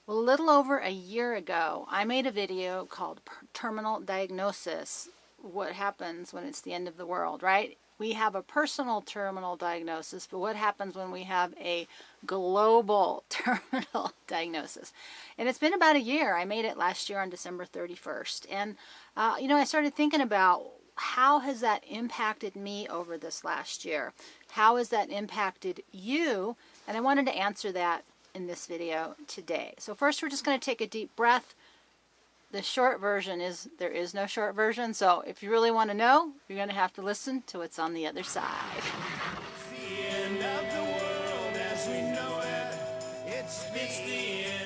Well, a little over a year ago, I made a video called Terminal Diagnosis, what happens when it's the end of the world, right? We have a personal terminal diagnosis, but what happens when we have a global terminal diagnosis? And it's been about a year. I made it last year on December 31st. And, I started thinking about how has that impacted me over this last year? How has that impacted you? And I wanted to answer that in this video today. So first we're just going to take a deep breath. The short version is there is no short version, so if you really want to know, you're going to have to listen to what's on the other side.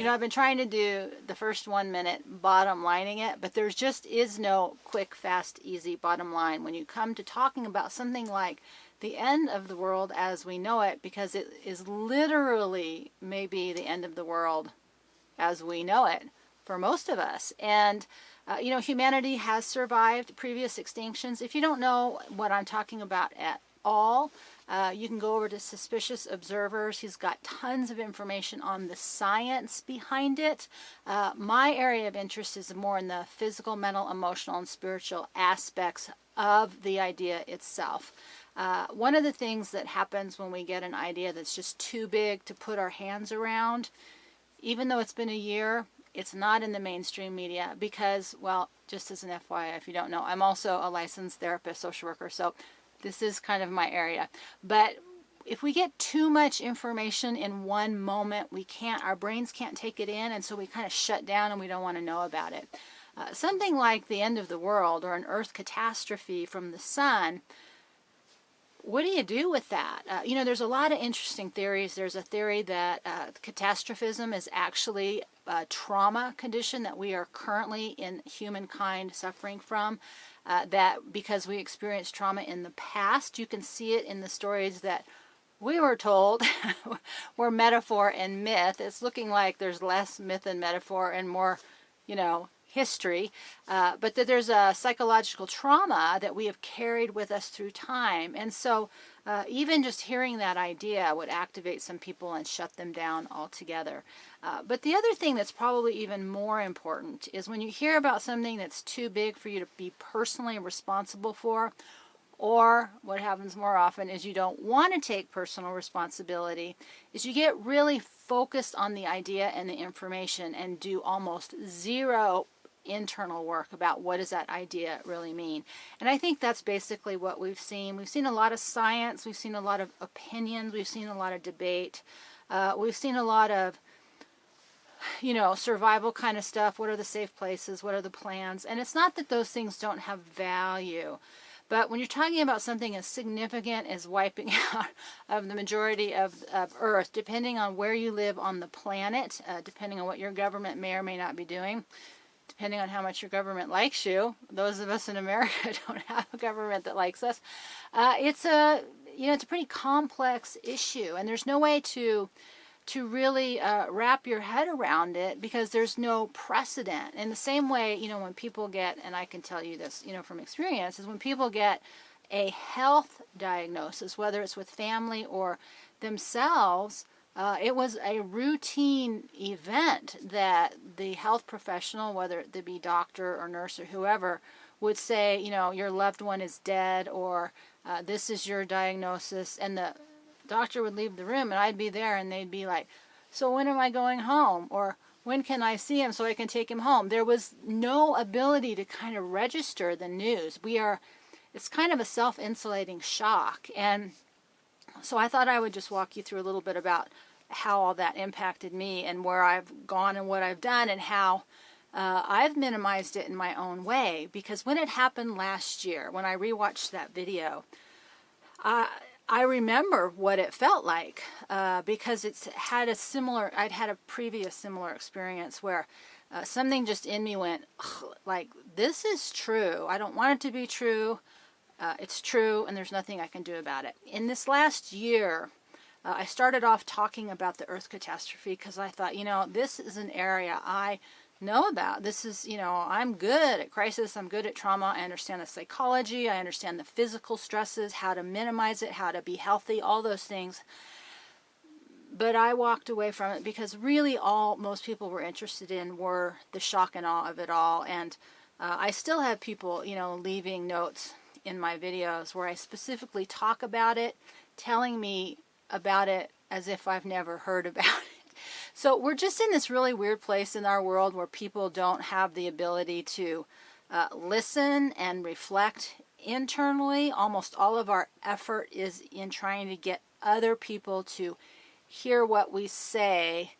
I've been trying to do the first 1 minute bottom lining it, but there just is no quick, fast, easy bottom line when you come to talking about something like the end of the world as we know it, because it is literally maybe the end of the world as we know it for most of us. And humanity has survived previous extinctions. If you don't know what I'm talking about at all, you can go over to Suspicious Observers. He's got tons of information on the science behind it. My area of interest is more in the physical, mental, emotional, and spiritual aspects of the idea itself. One of the things that happens when we get an idea that's just too big to put our hands around, even though it's been a year, it's not in the mainstream media because, well, just as an FYI, if you don't know, I'm also a licensed therapist, social worker, so this is kind of my area. But if we get too much information in one moment, our brains can't take it in, and so we kind of shut down and we don't want to know about it. Something like the end of the world or an Earth catastrophe from the sun, what do you do with that? There's a lot of interesting theories. There's a theory that catastrophism is actually a trauma condition that we are currently in humankind suffering from. That because we experienced trauma in the past, you can see it in the stories that we were told were metaphor and myth. It's looking like there's less myth and metaphor and more, history, but that there's a psychological trauma that we have carried with us through time. And so even just hearing that idea would activate some people and shut them down altogether. But the other thing that's probably even more important is when you hear about something that's too big for you to be personally responsible for, or what happens more often is you don't want to take personal responsibility, is you get really focused on the idea and the information and do almost zero internal work about what does that idea really mean. And I think that's basically what we've seen. We've seen a lot of science, we've seen a lot of opinions, we've seen a lot of debate, we've seen a lot of survival kind of stuff. What are the safe places? What are the plans? And it's not that those things don't have value, but when you're talking about something as significant as wiping out of the majority of Earth, depending on where you live on the planet, depending on what your government may or may not be doing, depending on how much your government likes you, those of us in America don't have a government that likes us. It's a pretty complex issue, and there's no way to really wrap your head around it because there's no precedent. In the same way, when people get, and I can tell you this, from experience, is when people get a health diagnosis, whether it's with family or themselves, it was a routine event that the health professional, whether it be doctor or nurse or whoever, would say, your loved one is dead, or this is your diagnosis, and the doctor would leave the room and I'd be there and they'd be like, so when am I going home? Or when can I see him so I can take him home? There was no ability to kind of register the news. It's kind of a self-insulating shock. And so I thought I would just walk you through a little bit about how all that impacted me and where I've gone and what I've done and how I've minimized it in my own way. Because when it happened last year, when I rewatched that video, I remember what it felt like because I'd had a previous similar experience where something just in me went, like, this is true. I don't want it to be true. It's true, and there's nothing I can do about it. In this last year, I started off talking about the Earth catastrophe because I thought, this is an area I know about. This is, I'm good at crisis, I'm good at trauma, I understand the psychology, I understand the physical stresses, how to minimize it, how to be healthy, all those things. But I walked away from it because really all most people were interested in were the shock and awe of it all. And I still have people, leaving notes in my videos where I specifically talk about it, telling me about it as if I've never heard about it. So we're just in this really weird place in our world where people don't have the ability to listen and reflect internally. Almost all of our effort is in trying to get other people to hear what we say.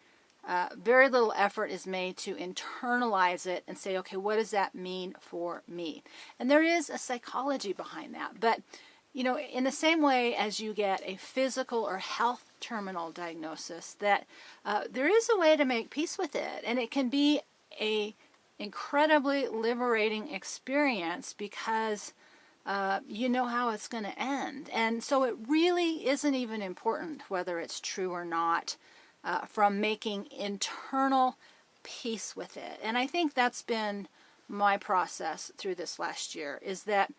Very little effort is made to internalize it and say, okay, what does that mean for me? And there is a psychology behind that. But, in the same way as you get a physical or health terminal diagnosis, that there is a way to make peace with it. And it can be a incredibly liberating experience because you know how it's going to end. And so it really isn't even important whether it's true or not from making internal peace with it. And I think that's been my process through this last year, is that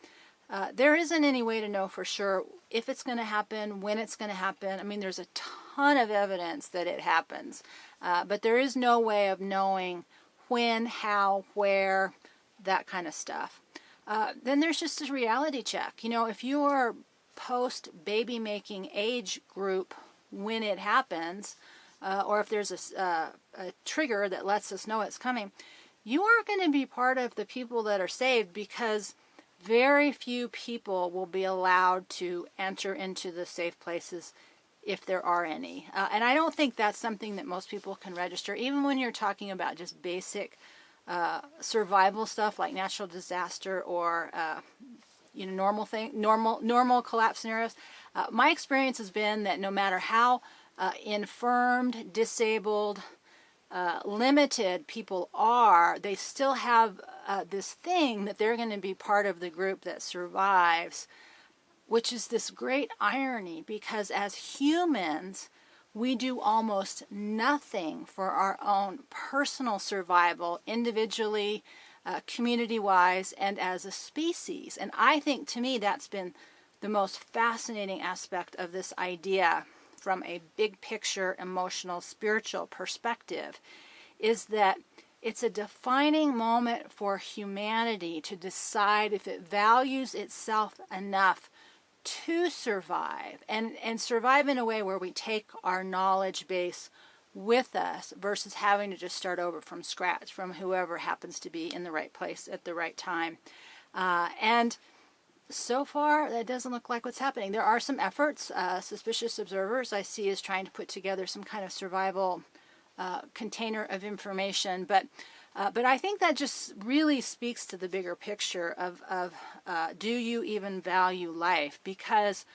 there isn't any way to know for sure if it's going to happen, when it's going to happen. I mean, there's a ton of evidence that it happens, but there is no way of knowing when, how, where, that kind of stuff. Then there's just a reality check. If you're post-baby making age group when it happens, or if there's a trigger that lets us know it's coming, you are going to be part of the people that are saved, because very few people will be allowed to enter into the safe places if there are any. And I don't think that's something that most people can register, even when you're talking about just basic survival stuff like natural disaster or normal collapse scenarios. My experience has been that no matter how infirmed, disabled, limited people are, they still have this thing that they're going to be part of the group that survives, which is this great irony, because as humans, we do almost nothing for our own personal survival, individually, community-wise, and as a species. And I think, to me, that's been the most fascinating aspect of this idea from a big picture, emotional, spiritual perspective, is that it's a defining moment for humanity to decide if it values itself enough to survive, and survive in a way where we take our knowledge base with us versus having to just start over from scratch from whoever happens to be in the right place at the right time. And so far, that doesn't look like what's happening. There are some efforts. Suspicious Observers I see is trying to put together some kind of survival container of information, but I think that just really speaks to the bigger picture of do you even value life? Because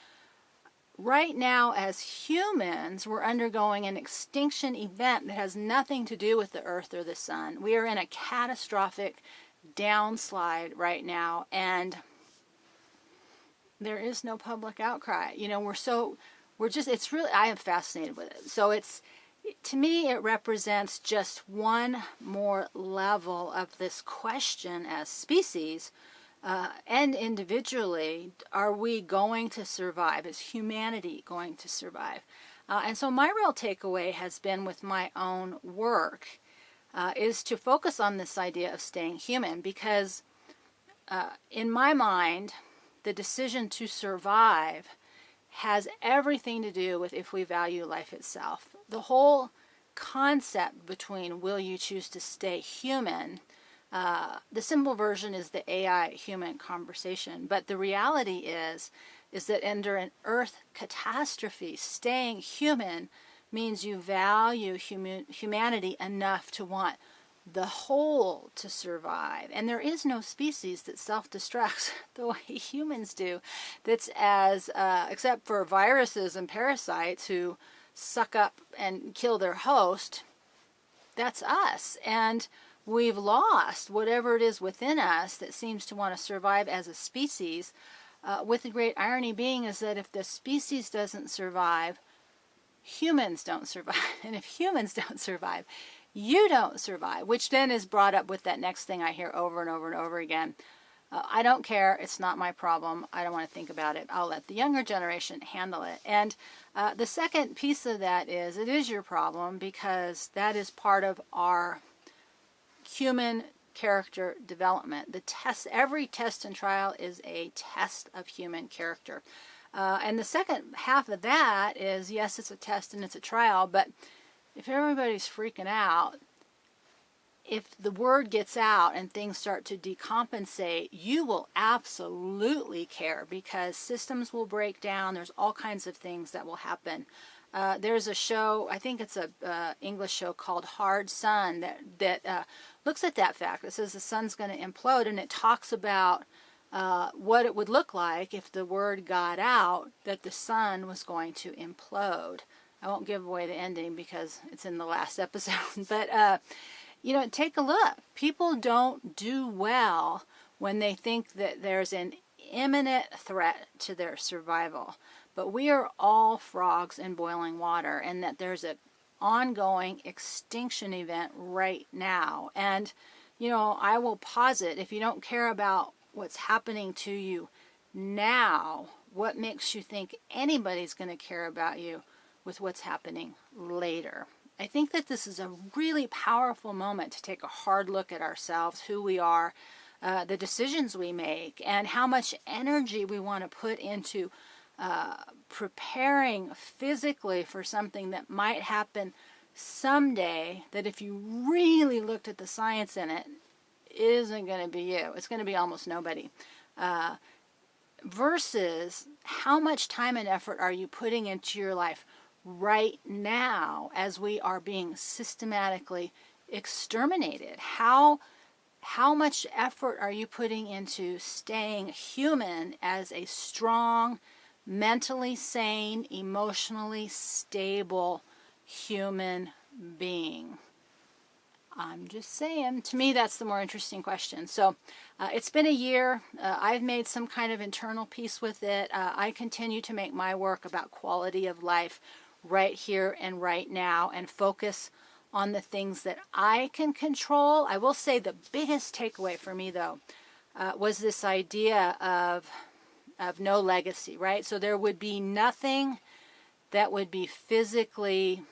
right now, as humans, we're undergoing an extinction event that has nothing to do with the Earth or the Sun. We are in a catastrophic downslide right now, and there is no public outcry. It's really, I am fascinated with it. So to me, it represents just one more level of this question as species and individually. Are we going to survive? Is humanity going to survive? And so my real takeaway has been with my own work is to focus on this idea of staying human, because in my mind, the decision to survive has everything to do with if we value life itself. The whole concept between will you choose to stay human, the simple version is the AI-human conversation, but the reality is that under an Earth catastrophe, staying human means you value humanity enough to want the whole to survive. And there is no species that self-destructs the way humans do, that's as, except for viruses and parasites who suck up and kill their host, that's us. And we've lost whatever it is within us that seems to want to survive as a species, with the great irony being is that if the species doesn't survive, humans don't survive. And if humans don't survive, you don't survive, which then is brought up with that next thing I hear over and over and over again. I don't care. It's not my problem. I don't want to think about it. I'll let the younger generation handle it. And the second piece of that is it is your problem because that is part of our human character development. The test, every test and trial is a test of human character. And the second half of that is, yes, it's a test and it's a trial, but if everybody's freaking out, if the word gets out and things start to decompensate, you will absolutely care because systems will break down. There's all kinds of things that will happen. There's a show, I think it's a English show called Hard Sun that looks at that fact. It says the sun's going to implode, and it talks about what it would look like if the word got out that the sun was going to implode. I won't give away the ending because it's in the last episode, but you know, take a look. People don't do well when they think that there's an imminent threat to their survival. But we are all frogs in boiling water, and that there's an ongoing extinction event right now. And, you know, I will posit, if you don't care about what's happening to you now, what makes you think anybody's going to care about you with what's happening later? I think that this is a really powerful moment to take a hard look at ourselves, who we are, the decisions we make, and how much energy we want to put into preparing physically for something that might happen someday, that if you really looked at the science in it, isn't going to be you. It's going to be almost nobody. Versus how much time and effort are you putting into your life right now as we are being systematically exterminated? How much effort are you putting into staying human as a strong, mentally sane, emotionally stable human being? I'm just saying, to me that's the more interesting question. So it's been a year. I've made some kind of internal peace with it. I continue to make my work about quality of life right here and right now and focus on the things that I can control. I will say the biggest takeaway for me, though, was this idea of no legacy, right? So there would be nothing that would be physically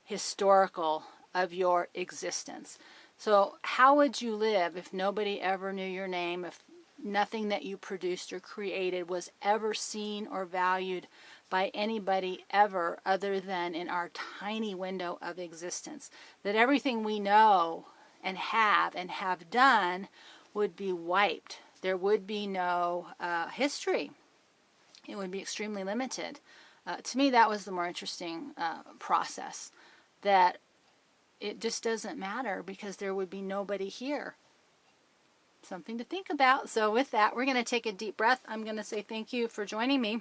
historical of your existence. So how would you live if nobody ever knew your name, if nothing that you produced or created was ever seen or valued by anybody ever other than in our tiny window of existence? That everything we know and have done would be wiped. There would be no history. It would be extremely limited. To me, that was the more interesting process, that it just doesn't matter because there would be nobody here. Something to think about. So with that, we're going to take a deep breath. I'm going to say thank you for joining me.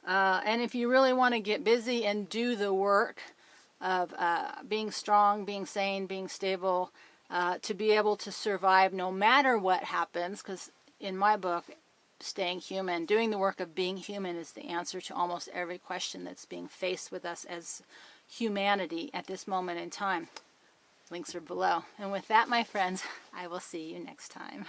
And if you really want to get busy and do the work of being strong, being sane, being stable, to be able to survive no matter what happens, because in my book, staying human, doing the work of being human is the answer to almost every question that's being faced with us as humanity at this moment in time. Links are below. And with that, my friends, I will see you next time.